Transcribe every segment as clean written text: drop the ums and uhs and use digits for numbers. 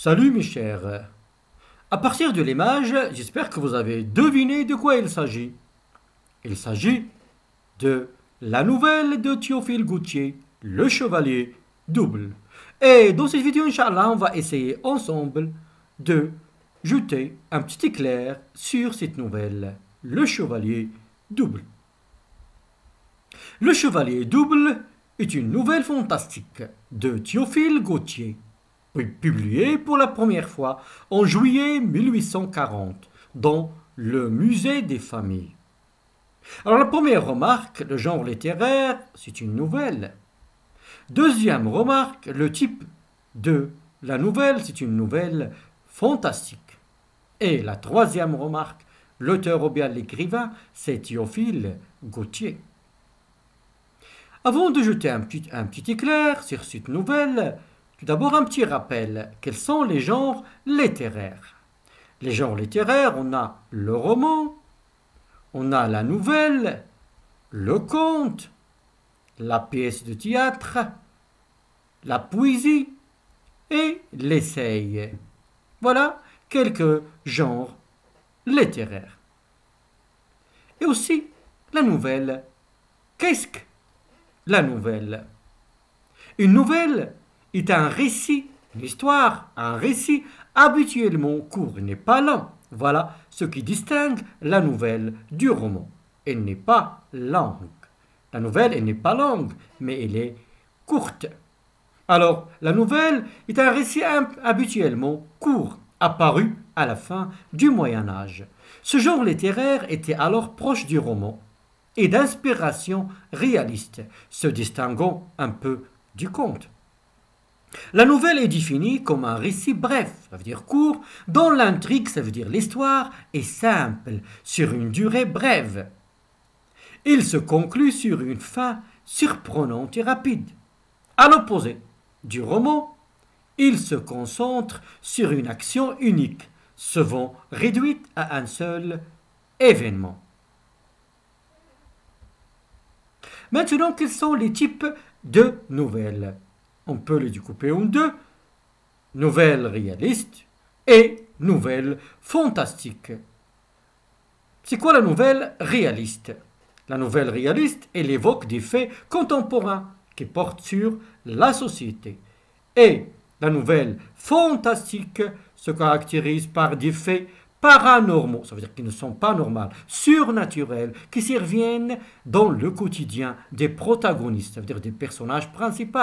Salut mes chers. À partir de l'image, j'espère que vous avez deviné de quoi il s'agit. Il s'agit de la nouvelle de Théophile Gautier, Le Chevalier Double. Et dans cette vidéo, Inch'Allah, on va essayer ensemble de jeter un petit éclair sur cette nouvelle, Le Chevalier Double. Le Chevalier Double est une nouvelle fantastique de Théophile Gautier, publiée pour la première fois en juillet 1840 dans le Musée des familles. Alors la première remarque, le genre littéraire, c'est une nouvelle. Deuxième remarque, le type de la nouvelle, c'est une nouvelle fantastique. Et la troisième remarque, l'auteur ou bien l'écrivain, c'est Théophile Gautier. Avant de jeter un petit éclair sur cette nouvelle, tout d'abord un petit rappel. Quels sont les genres littéraires? Les genres littéraires, on a le roman, on a la nouvelle, le conte, la pièce de théâtre, la poésie et l'essai. Voilà quelques genres littéraires. Et aussi la nouvelle. Qu'est-ce que la nouvelle? Une nouvelle est un récit, une histoire, un récit habituellement court, il n'est pas lent. Voilà ce qui distingue la nouvelle du roman. Elle n'est pas longue. La nouvelle, elle n'est pas longue, mais elle est courte. Alors, la nouvelle est un récit habituellement court, apparu à la fin du Moyen Âge. Ce genre littéraire était alors proche du roman et d'inspiration réaliste, se distinguant un peu du conte. La nouvelle est définie comme un récit bref, ça veut dire court, dont l'intrigue, ça veut dire l'histoire, est simple, sur une durée brève. Il se conclut sur une fin surprenante et rapide. À l'opposé du roman, il se concentre sur une action unique, souvent réduite à un seul événement. Maintenant, quels sont les types de nouvelles? On peut les découper en deux, nouvelles réalistes et nouvelles fantastiques. C'est quoi la nouvelle réaliste? La nouvelle réaliste, elle évoque des faits contemporains qui portent sur la société. Et la nouvelle fantastique se caractérise par des faits paranormaux, ça veut dire qu'ils ne sont pas normaux, surnaturels, qui surviennent dans le quotidien des protagonistes, ça veut dire des personnages principaux.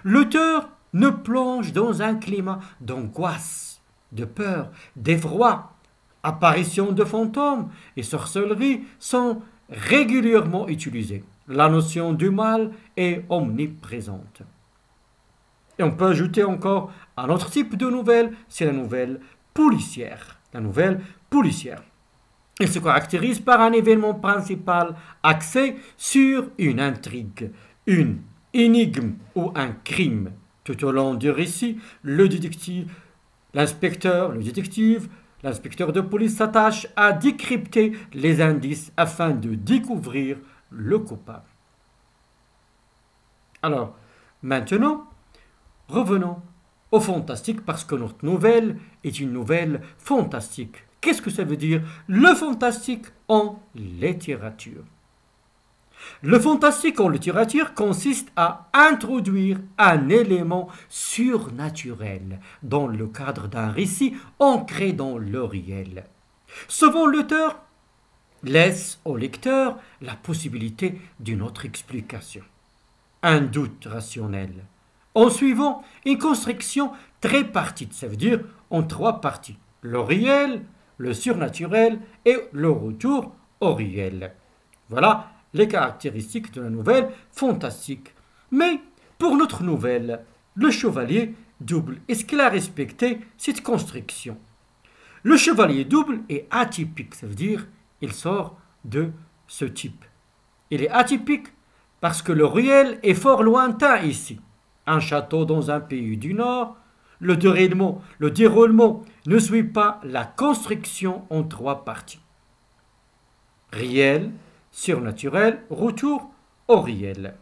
L'auteur ne plonge dans un climat d'angoisse, de peur, d'effroi. Apparitions de fantômes et sorcellerie sont régulièrement utilisées. La notion du mal est omniprésente. Et on peut ajouter encore un autre type de nouvelle, c'est la nouvelle policière. La nouvelle policière. Elle se caractérise par un événement principal axé sur une intrigue, une énigme ou un crime. Tout au long du récit, le l'inspecteur de police s'attache à décrypter les indices afin de découvrir le coupable. Alors, maintenant, revenons au fantastique parce que notre nouvelle est une nouvelle fantastique. Qu'est-ce que ça veut dire le fantastique en littérature? Le fantastique en littérature consiste à introduire un élément surnaturel dans le cadre d'un récit ancré dans le réel. Souvent, l'auteur laisse au lecteur la possibilité d'une autre explication, un doute rationnel, en suivant une construction tripartite, ça veut dire en trois parties, le réel, le surnaturel et le retour au réel. Voilà les caractéristiques de la nouvelle fantastique. Mais pour notre nouvelle, le chevalier double, est-ce qu'il a respecté cette construction? Le chevalier double est atypique, ça veut dire il sort de ce type. Il est atypique parce que le réel est fort lointain ici. Un château dans un pays du Nord, le déroulement ne suit pas la construction en trois parties. Réel, surnaturel, retour au réel.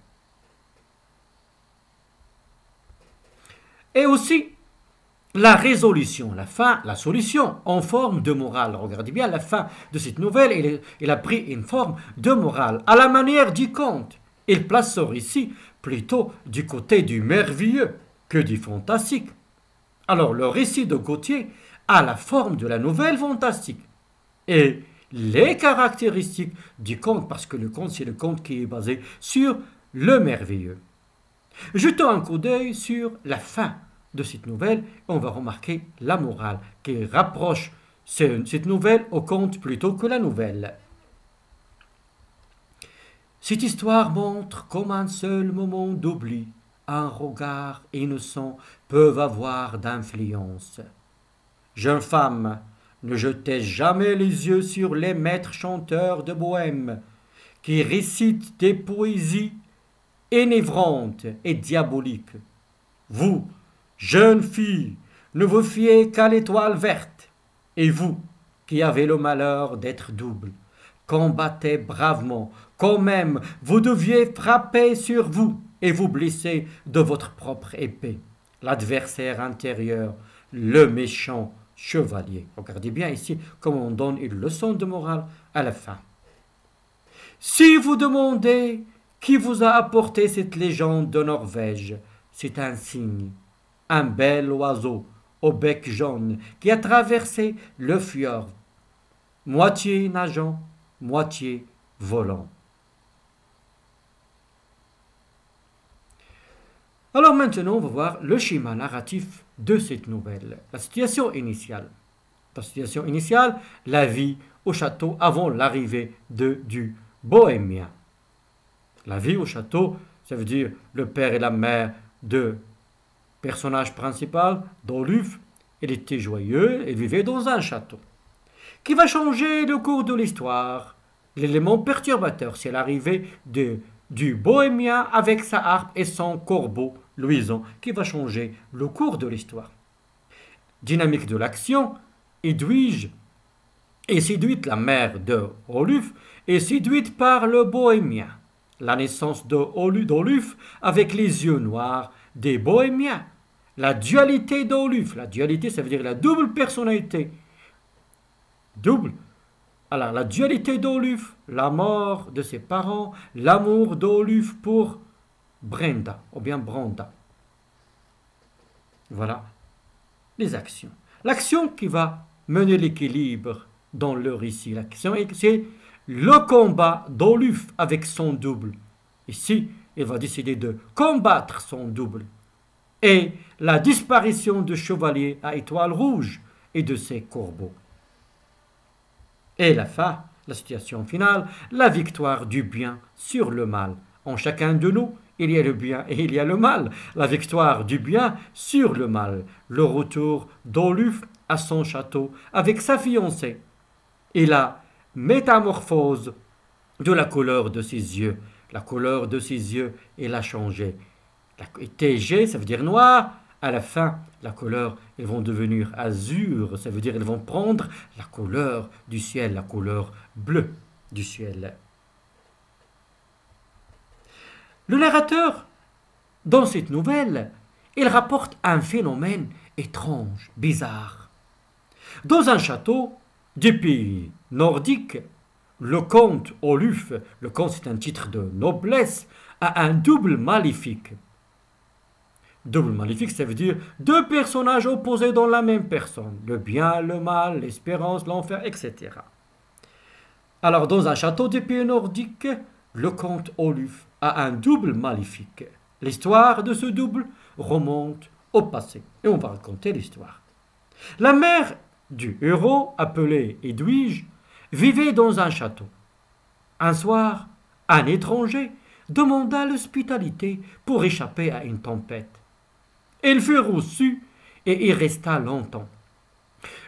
Et aussi, la résolution, la fin, la solution en forme de morale. Regardez bien la fin de cette nouvelle, il a pris une forme de morale, à la manière du conte. Il place son récit plutôt du côté du merveilleux que du fantastique. Alors le récit de Gautier a la forme de la nouvelle fantastique et les caractéristiques du conte, parce que le conte, c'est le conte qui est basé sur le merveilleux. Jetons un coup d'œil sur la fin de cette nouvelle, on va remarquer la morale qui rapproche cette nouvelle au conte plutôt que la nouvelle. Cette histoire montre comment un seul moment d'oubli, un regard innocent peuvent avoir d'influence. Jeune femme, ne jetez jamais les yeux sur les maîtres chanteurs de Bohême qui récitent des poésies énivrantes et diaboliques. Vous, jeune fille, ne vous fiez qu'à l'étoile verte. Et vous, qui avez le malheur d'être double, combattez bravement, quand même vous deviez frapper sur vous et vous blesser de votre propre épée. L'adversaire intérieur, le méchant chevalier. Regardez bien ici comment on donne une leçon de morale à la fin. Si vous demandez qui vous a apporté cette légende de Norvège, c'est un signe, un bel oiseau au bec jaune qui a traversé le fjord, moitié nageant, moitié volant. Alors maintenant, on va voir le schéma narratif de cette nouvelle. La situation initiale. La situation initiale, la vie au château avant l'arrivée du bohémien. La vie au château, ça veut dire le père et la mère de personnage principal, d'Oluf. Il était joyeux et vivait dans un château. Qui va changer le cours de l'histoire? L'élément perturbateur, c'est l'arrivée du bohémien avec sa harpe et son corbeau luisant, qui va changer le cours de l'histoire. Dynamique de l'action, Edwige est séduite, la mère de Oluf, est séduite par le bohémien. La naissance d'Oluf avec les yeux noirs des bohémiens. La dualité d'Oluf, la dualité ça veut dire la double personnalité. Double. Alors la dualité d'Oluf, la mort de ses parents, l'amour d'Oluf pour Brenda, ou bien Branda. Voilà les actions. L'action qui va mener l'équilibre dans le récit, l'action, c'est le combat d'Oluf avec son double. Ici, il va décider de combattre son double. Et la disparition du chevalier à étoile rouge et de ses corbeaux. Et la fin, la situation finale, la victoire du bien sur le mal. En chacun de nous, il y a le bien et il y a le mal. La victoire du bien sur le mal. Le retour d'Oluf à son château avec sa fiancée. Et la métamorphose de la couleur de ses yeux. La couleur de ses yeux, elle a changé. TG, ça veut dire noir. À la fin, la couleur, ils vont devenir azur. Ça veut dire ils vont prendre la couleur du ciel, la couleur bleue du ciel. Le narrateur, dans cette nouvelle, il rapporte un phénomène étrange, bizarre. Dans un château du pays nordique, le comte Oluf, le comte c'est un titre de noblesse, a un double maléfique. Double maléfique, ça veut dire deux personnages opposés dans la même personne. Le bien, le mal, l'espérance, l'enfer, etc. Alors, dans un château du pays nordique, le comte Oluf a un double maléfique. L'histoire de ce double remonte au passé. Et on va raconter l'histoire. La mère du héros, appelée Edwige, vivait dans un château. Un soir, un étranger demanda l'hospitalité pour échapper à une tempête. Il fut reçu et y resta longtemps.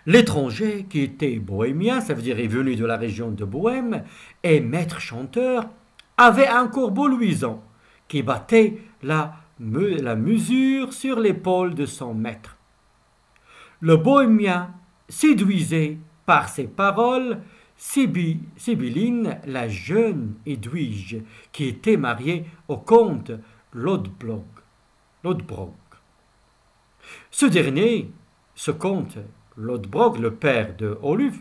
L'étranger, qui était bohémien, ça veut dire est venu de la région de Bohême, et maître chanteur, avait un corbeau luisant qui battait la mesure sur l'épaule de son maître. Le bohémien séduisait par ses paroles Sibylline, la jeune Edwige, qui était mariée au comte Lodbrog. Ce dernier ce comte Lodbrog, le père de Oluf,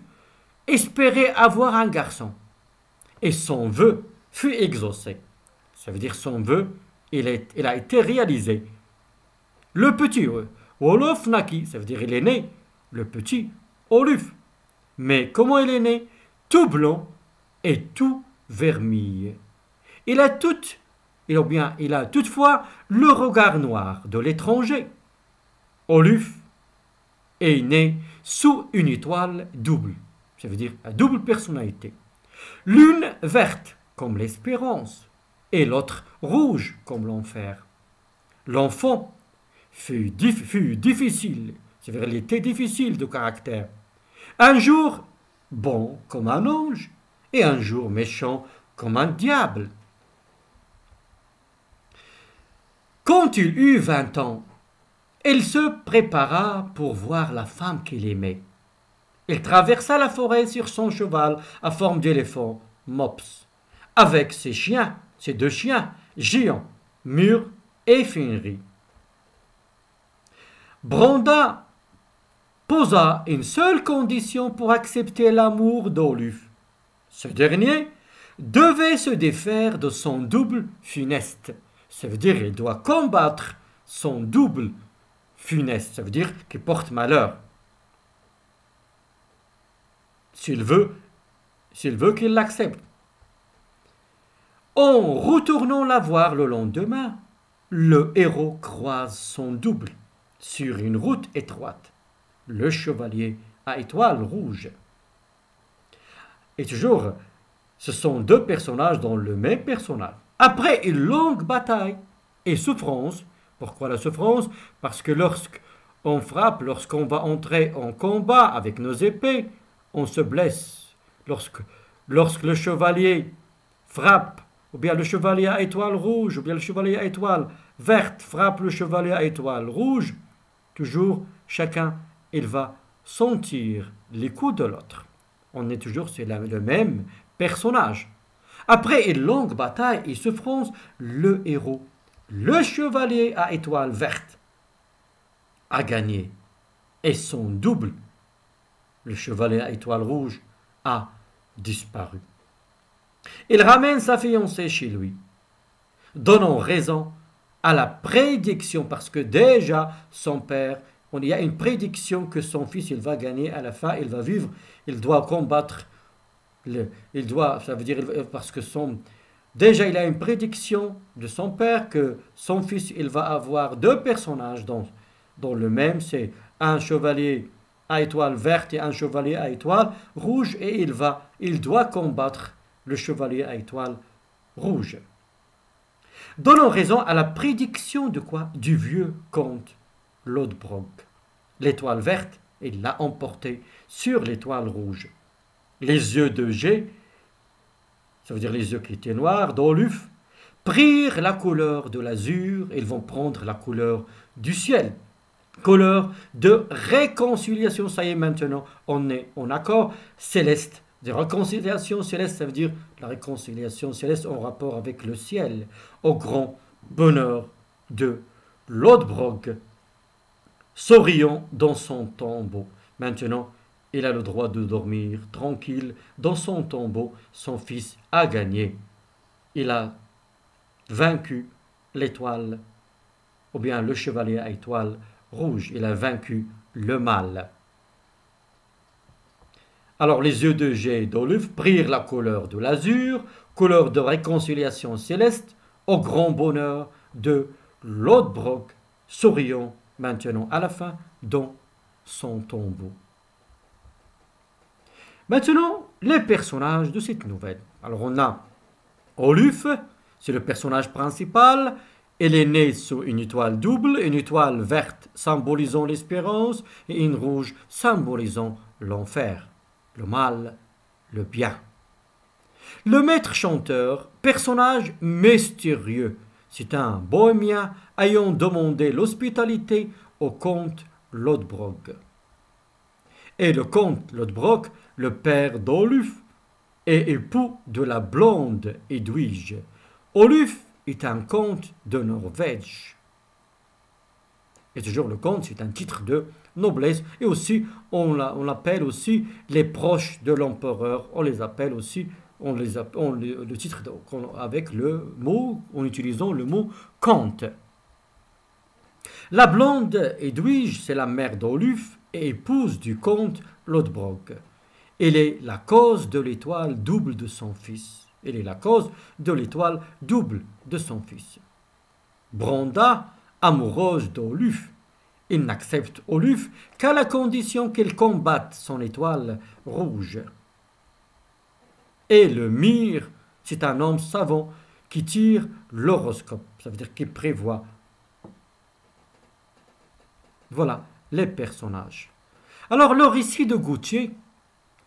espérait avoir un garçon. Et son vœu fut exaucé. Ça veut dire son vœu, il a été réalisé. Le petit Olof naquit, ça veut dire il est né, le petit Oluf. Mais comment il est né? Tout blanc et tout vermillé. Il a toutefois le regard noir de l'étranger. Oluf est né sous une étoile double, ça veut dire à double personnalité. L'une verte comme l'espérance et l'autre rouge comme l'enfer. L'enfant fut difficile, c'est vrai, il était difficile de caractère. Un jour bon comme un ange et un jour méchant comme un diable. Quand il eut 20 ans, il se prépara pour voir la femme qu'il aimait. Il traversa la forêt sur son cheval à forme d'éléphant, Mops, avec ses 2 chiens, Géant, Mur et Finri. Branda posa une seule condition pour accepter l'amour d'Oluf. Ce dernier devait se défaire de son double funeste. Ça veut dire qu'il doit combattre son double funeste. Ça veut dire qu'il porte malheur. S'il veut qu'il l'accepte. En retournant la voir le lendemain, le héros croise son double sur une route étroite, le chevalier à étoile rouge. Et toujours, ce sont 2 personnages dans le même personnage. Après une longue bataille et souffrance, pourquoi la souffrance? Parce que lorsqu'on frappe, lorsqu'on va entrer en combat avec nos épées, on se blesse. Lorsque le chevalier frappe, ou bien le chevalier à étoile rouge, ou bien le chevalier à étoile verte frappe le chevalier à étoile rouge, toujours chacun, il va sentir les coups de l'autre. On est toujours sur le même personnage. Après une longue bataille et souffrance, le héros, le chevalier à étoile verte, a gagné. Et son double, le chevalier à étoile rouge, a disparu. Il ramène sa fiancée chez lui, donnant raison à la prédiction, parce que déjà son père, il y a une prédiction que son fils, il va gagner à la fin, il va vivre, il doit combattre, ça veut dire, parce que déjà il a une prédiction de son père que son fils, il va avoir 2 personnages dans le même, c'est un chevalier à étoile verte et un chevalier à étoile rouge, et il doit combattre le chevalier à étoile rouge. Donnons raison à la prédiction de quoi? Du vieux comte Lodbrog. L'étoile verte, il l'a emporté sur l'étoile rouge. Les yeux de G, ça veut dire les yeux qui étaient noirs, d'Oluf, prirent la couleur de l'azur, ils vont prendre la couleur du ciel. Couleur de réconciliation, ça y est, maintenant, on est en accord céleste. De réconciliation céleste, ça veut dire la réconciliation céleste en rapport avec le ciel, au grand bonheur de Lodbrog, souriant dans son tombeau. Maintenant, il a le droit de dormir tranquille dans son tombeau. Son fils a gagné. Il a vaincu l'étoile, ou bien le chevalier à étoile rouge. Il a vaincu le mal. Alors les yeux de G et d'Oluf prirent la couleur de l'azur, couleur de réconciliation céleste, au grand bonheur de Lodbrog, souriant maintenant à la fin dans son tombeau. Maintenant, les personnages de cette nouvelle. Alors on a Oluf, c'est le personnage principal. Elle est née sous une étoile double, une étoile verte symbolisant l'espérance et une rouge symbolisant l'enfer, le mal, le bien. Le maître chanteur, personnage mystérieux, c'est un bohémien ayant demandé l'hospitalité au comte Lodbrog. Et le comte Lodbrog, le père d'Oluf, est époux de la blonde Edwige. Oluf est un comte de Norvège. Et toujours le comte, c'est un titre de noblesse, et aussi on l'appelle aussi les proches de l'empereur, on les appelle aussi, le titre avec le mot, en utilisant le mot comte. La blonde Edwige, c'est la mère d'Oluf et épouse du comte Lodbrok. Elle est la cause de l'étoile double de son fils. Elle est la cause de l'étoile double de son fils. Bronda, amoureuse d'Oluf, il n'accepte Oluf qu'à la condition qu'il combatte son étoile rouge. Et le Mire, c'est un homme savant qui tire l'horoscope, ça veut dire qu'il prévoit. Voilà les personnages. Alors le récit de Gautier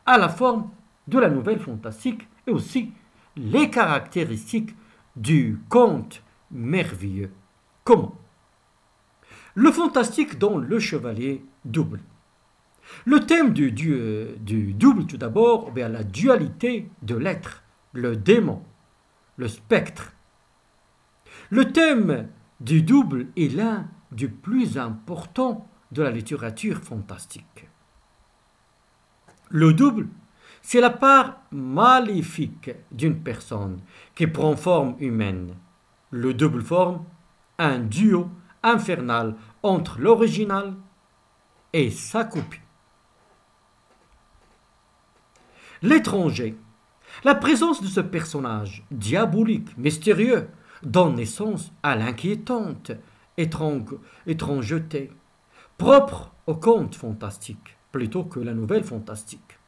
a la forme de la nouvelle fantastique et aussi les caractéristiques du conte merveilleux. Comment? Le fantastique dans le chevalier double. Le thème du double, tout d'abord, bien la dualité de l'être, le démon, le spectre. Le thème du double est l'un des plus importants de la littérature fantastique. Le double, c'est la part maléfique d'une personne qui prend forme humaine. Le double forme un duo infernal entre l'original et sa copie. L'étranger. La présence de ce personnage diabolique, mystérieux, donne naissance à l'inquiétante étrangeté, propre au conte fantastique, plutôt que la nouvelle fantastique.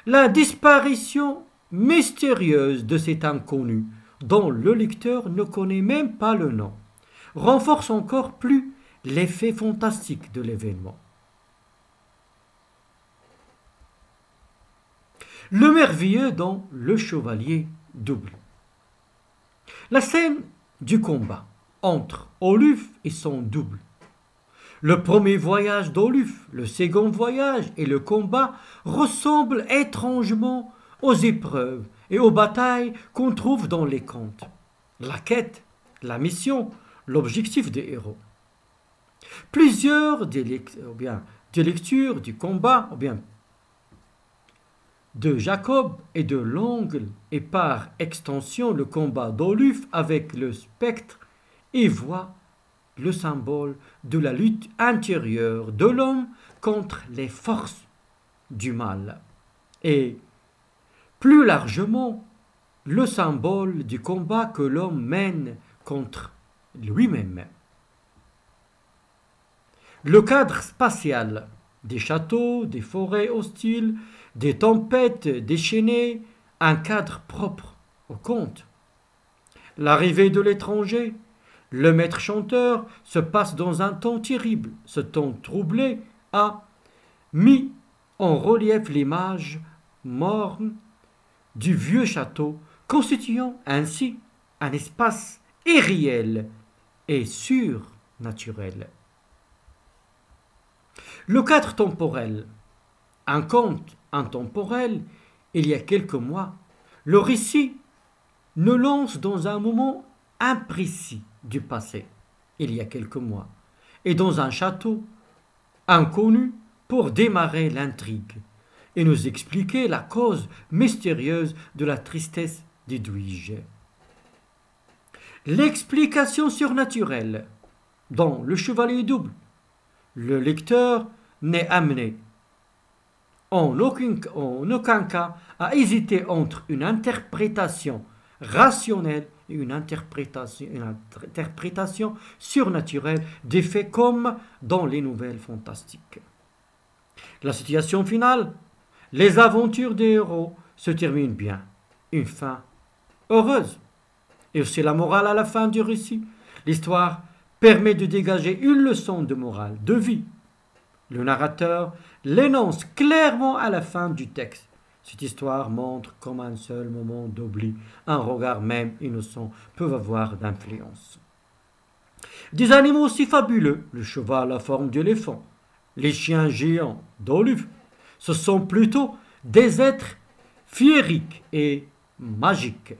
La disparition mystérieuse de cet inconnu, dont le lecteur ne connaît même pas le nom, renforce encore plus l'effet fantastique de l'événement. Le merveilleux dans Le Chevalier double. La scène du combat entre Oluf et son double. Le premier voyage d'Oluf, le second voyage et le combat ressemblent étrangement aux épreuves et aux batailles qu'on trouve dans les contes. La quête, la mission, l'objectif des héros. Plusieurs des lectures du combat, ou bien de Jacob et de l'Ongle, et par extension le combat d'Oluf avec le spectre, et voient le symbole de la lutte intérieure de l'homme contre les forces du mal. Et plus largement, le symbole du combat que l'homme mène contre lui-même. Le cadre spatial des châteaux, des forêts hostiles, des tempêtes déchaînées, un cadre propre au conte. L'arrivée de l'étranger, le maître chanteur, se passe dans un temps terrible. Ce temps troublé a mis en relief l'image morne du vieux château, constituant ainsi un espace irréel et surnaturel. Le cadre temporel. Un conte intemporel, il y a quelques mois, le récit nous lance dans un moment imprécis du passé, il y a quelques mois, et dans un château inconnu pour démarrer l'intrigue et nous expliquer la cause mystérieuse de la tristesse d'Edwige. L'explication surnaturelle. Dans Le Chevalier double, le lecteur n'est amené en aucun cas à hésiter entre une interprétation rationnelle et une interprétation surnaturelle des faits comme dans les nouvelles fantastiques. La situation finale, les aventures des héros se terminent bien, une fin heureuse. Et c'est la morale à la fin du récit. L'histoire permet de dégager une leçon de morale, de vie. Le narrateur l'énonce clairement à la fin du texte. Cette histoire montre comme un seul moment d'oubli, un regard même innocent peut avoir d'influence. Des animaux aussi fabuleux, le cheval à forme d'éléphant, les chiens géants d'Oluf, ce sont plutôt des êtres féeriques et magiques.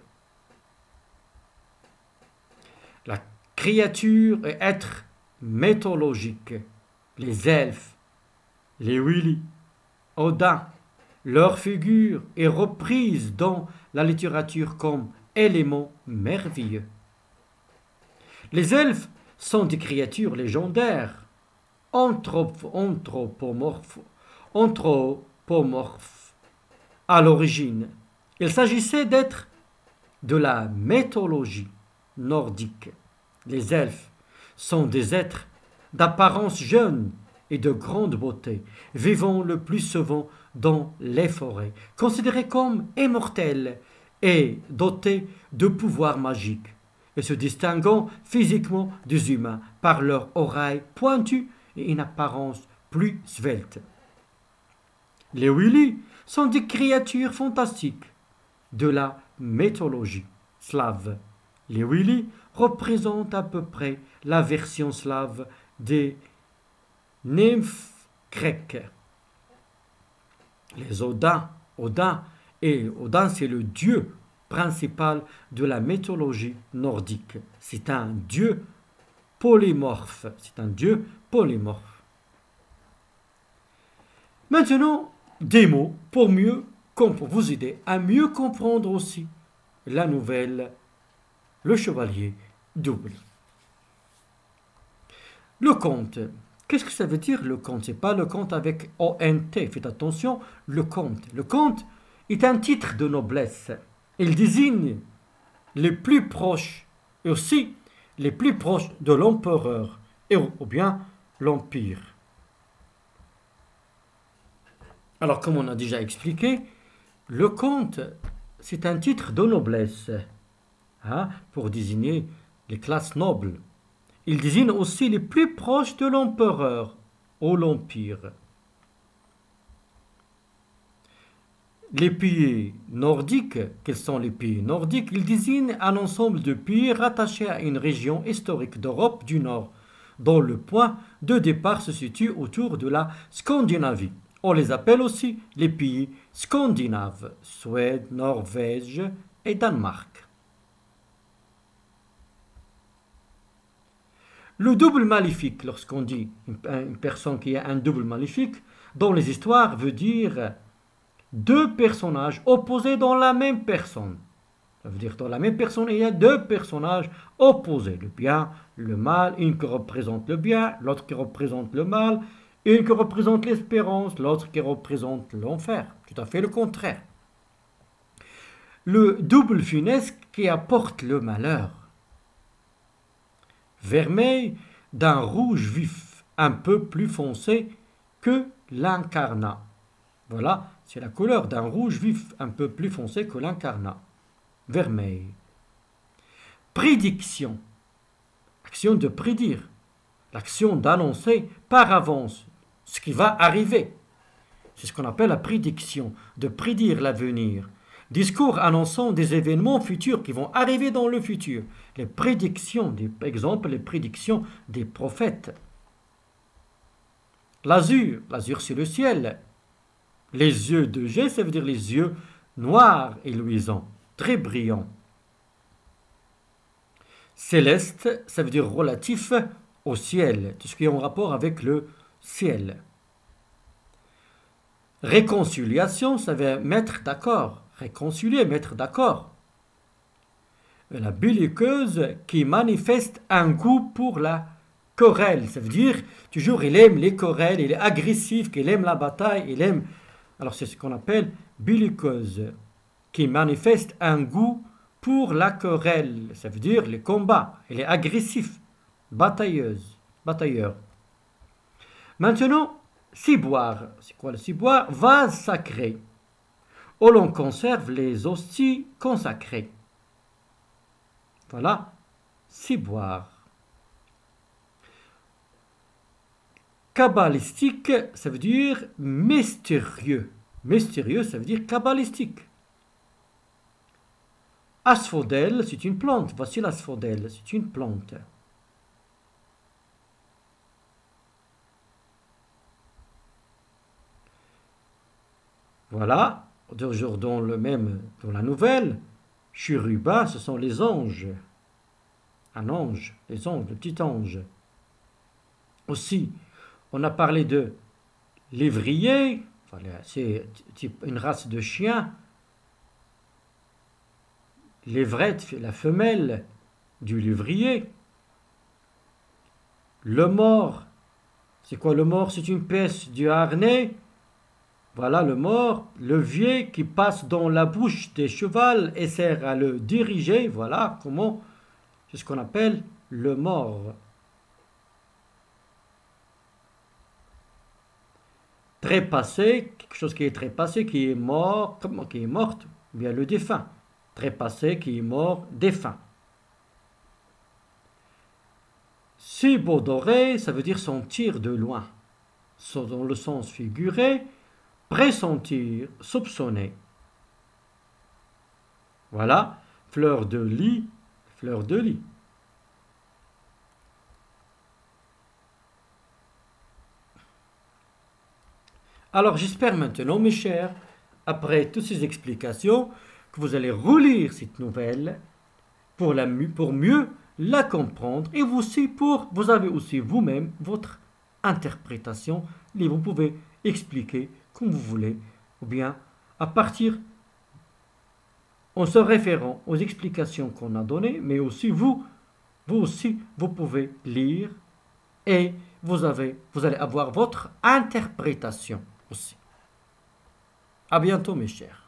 La créature et être mythologique, les elfes, les Willy, Odin. Leur figure est reprise dans la littérature comme élément merveilleux. Les elfes sont des créatures légendaires, anthropomorphes. À l'origine, il s'agissait d'êtres de la mythologie nordique. Les elfes sont des êtres d'apparence jeune et de grande beauté, vivant le plus souvent dans les forêts, considérés comme immortels et dotés de pouvoirs magiques, et se distinguant physiquement des humains par leurs oreilles pointues et une apparence plus svelte. Les Willy sont des créatures fantastiques de la mythologie slave. Les Willy représentent à peu près la version slave des nymphes grecques. Les Odin, Odin c'est le dieu principal de la mythologie nordique. C'est un dieu polymorphe. Maintenant, des mots pour vous aider à mieux comprendre aussi la nouvelle Le Chevalier d'Oubli. Le conte. Qu'est-ce que ça veut dire le conte? Ce n'est pas le conte avec O-N-T. Faites attention, le conte. Le conte est un titre de noblesse. Il désigne les plus proches et aussi les plus proches de l'empereur ou bien l'empire. Alors, comme on a déjà expliqué, le comte, c'est un titre de noblesse pour désigner les classes nobles. Il désigne aussi les plus proches de l'empereur ou l'empire. Les pays nordiques, quels sont les pays nordiques? Ils désignent un ensemble de pays rattachés à une région historique d'Europe du Nord, dont le point de départ se situe autour de la Scandinavie. On les appelle aussi les pays scandinaves, Suède, Norvège et Danemark. Le double maléfique, lorsqu'on dit une personne qui a un double maléfique, dans les histoires veut dire deux personnages opposés dans la même personne. Ça veut dire dans la même personne, il y a deux personnages opposés, le bien, le mal, une qui représente le bien, l'autre qui représente le mal, une qui représente l'espérance, l'autre qui représente l'enfer. Tout à fait le contraire. Le double funeste qui apporte le malheur. Vermeil d'un rouge vif, un peu plus foncé que l'incarnat. Voilà, c'est la couleur d'un rouge vif, un peu plus foncé que l'incarnat. Vermeil. Prédiction. Action de prédire. L'action d'annoncer par avance ce qui va arriver. C'est ce qu'on appelle la prédiction, de prédire l'avenir. Discours annonçant des événements futurs qui vont arriver dans le futur. Les prédictions, par exemple, les prédictions des prophètes. L'azur, l'azur c'est le ciel. Les yeux de jet, ça veut dire les yeux noirs et luisants, très brillants. Céleste, ça veut dire relatif au ciel, tout ce qui est en rapport avec le ciel. Réconciliation, ça veut mettre d'accord. Réconcilier, mettre d'accord. La belliqueuse qui manifeste un goût pour la querelle. Ça veut dire, toujours, il aime les querelles, il est agressif, il aime la bataille, il aime... Alors, c'est ce qu'on appelle belliqueuse, qui manifeste un goût pour la querelle. Ça veut dire les combats. Il est agressif, batailleur. Maintenant, ciboire. C'est quoi le ciboire? Vase sacré, où l'on conserve les hosties consacrées. Voilà, ciboire. Kabbalistique, ça veut dire mystérieux. Mystérieux, ça veut dire kabbalistique. Asphodèle, c'est une plante. Voici l'asphodèle, c'est une plante. Voilà, toujours dans la nouvelle, chérubins, ce sont les anges. Un ange, les anges, le petit ange. Aussi, On a parlé de lévrier, voilà, c'est une race de chien. L'évrette, la femelle du lévrier. Le mors, c'est quoi le mors? C'est une pièce du harnais. Voilà le mors, levier qui passe dans la bouche des chevaux et sert à le diriger. Voilà comment, c'est ce qu'on appelle le mors. Trépassé, quelque chose qui est trépassé, qui est mort, qui est morte, bien le défunt. Trépassé, qui est mort, défunt. Subodorer, ça veut dire sentir de loin. Dans le sens figuré, pressentir, soupçonner. Voilà, fleur de lis, fleur de lis. Alors j'espère maintenant, mes chers, après toutes ces explications, que vous allez relire cette nouvelle pour mieux la comprendre et vous avez aussi vous-même votre interprétation et vous pouvez expliquer comme vous voulez ou bien à partir en se référant aux explications qu'on a données, mais aussi vous aussi vous pouvez lire et vous allez avoir votre interprétation aussi. À bientôt mes chers.